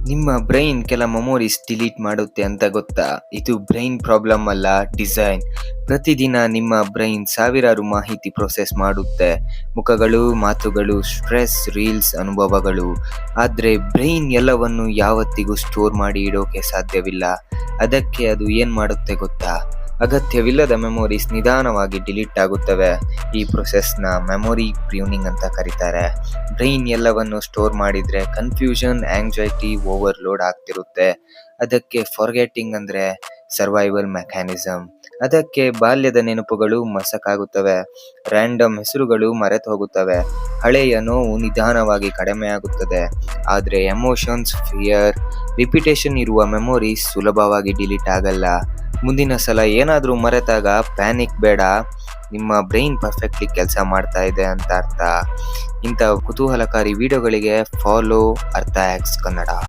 ನಿಮ್ಮ ಬ್ರೈನ್ ಕೆಲ memories delete ಮಾಡುತ್ತೆ ಅಂತ ಗೊತ್ತಾ? ಇದು ಬ್ರೈನ್ ಪ್ರಾಬ್ಲಮ್ ಅಲ್ಲ, ಡಿಸೈನ್. ಪ್ರತಿದಿನ ನಿಮ್ಮ ಬ್ರೈನ್ ಸಾವಿರಾರು ಮಾಹಿತಿ ಪ್ರೊಸೆಸ್ ಮಾಡುತ್ತೆ. ಮುಖಗಳು, ಮಾತುಗಳು, ಸ್ಟ್ರೆಸ್, ರೀಲ್ಸ್, ಅನುಭವಗಳು. ಆದ್ರೆ ಬ್ರೈನ್ ಎಲ್ಲವನ್ನು ಯಾವತ್ತಿಗೂ ಸ್ಟೋರ್ ಮಾಡಿ ಇಡೋಕೆ ಸಾಧ್ಯವಿಲ್ಲ. ಅದಕ್ಕೆ ಅದು ಏನ್ ಮಾಡುತ್ತೆ ಗೊತ್ತಾ? ಅಗತ್ಯವಿಲ್ಲದ ಮೆಮೊರೀಸ್ ನಿಧಾನವಾಗಿ ಡಿಲೀಟ್ ಆಗುತ್ತವೆ. ಈ ಪ್ರೊಸೆಸ್ನ ಮೆಮೊರಿ ಪ್ರ್ಯೂನಿಂಗ್ ಅಂತ ಕರೀತಾರೆ. ಬ್ರೈನ್ ಎಲ್ಲವನ್ನು ಸ್ಟೋರ್ ಮಾಡಿದ್ರೆ ಕನ್ಫ್ಯೂಷನ್, ಆಂಗ್ಸೈಟಿ, ಓವರ್ಲೋಡ್ ಆಗ್ತಿರುತ್ತೆ. ಅದಕ್ಕೆ ಫಾರ್ಗೆಟಿಂಗ್ ಅಂದ್ರೆ ಸರ್ವೈವಲ್ ಮೆಕ್ಯಾನಿಸಮ್. ಅದಕ್ಕೆ ಬಾಲ್ಯದ ನೆನಪುಗಳು ಮಸಕಾಗುತ್ತವೆ, ರ್ಯಾಂಡಮ್ ಹೆಸರುಗಳು ಮರೆತು ಹೋಗುತ್ತವೆ, ಹಳೆಯ ನೋವು ನಿಧಾನವಾಗಿ ಕಡಿಮೆ ಆಗುತ್ತದೆ. ಆದರೆ ಎಮೋಷನ್ಸ್, ಫಿಯರ್, ರಿಪಿಟೇಷನ್ ಇರುವ ಮೆಮೊರೀಸ್ ಸುಲಭವಾಗಿ ಡಿಲೀಟ್ ಆಗಲ್ಲ. ಮುಂದಿನ ಸಲ ಏನಾದರೂ ಮರೆತಾಗ ಪ್ಯಾನಿಕ್ ಬೇಡ, ನಿಮ್ಮ ಬ್ರೈನ್ ಪರ್ಫೆಕ್ಟ್ಲಿ ಕೆಲಸ ಮಾಡ್ತಾ ಇದೆ ಅಂತ ಅರ್ಥ. ಇಂಥ ಕುತೂಹಲಕಾರಿ ವಿಡಿಯೋಗಳಿಗೆ ಫಾಲೋ ಅರ್ಥ ಆಕ್ಸ್ ಕನ್ನಡ.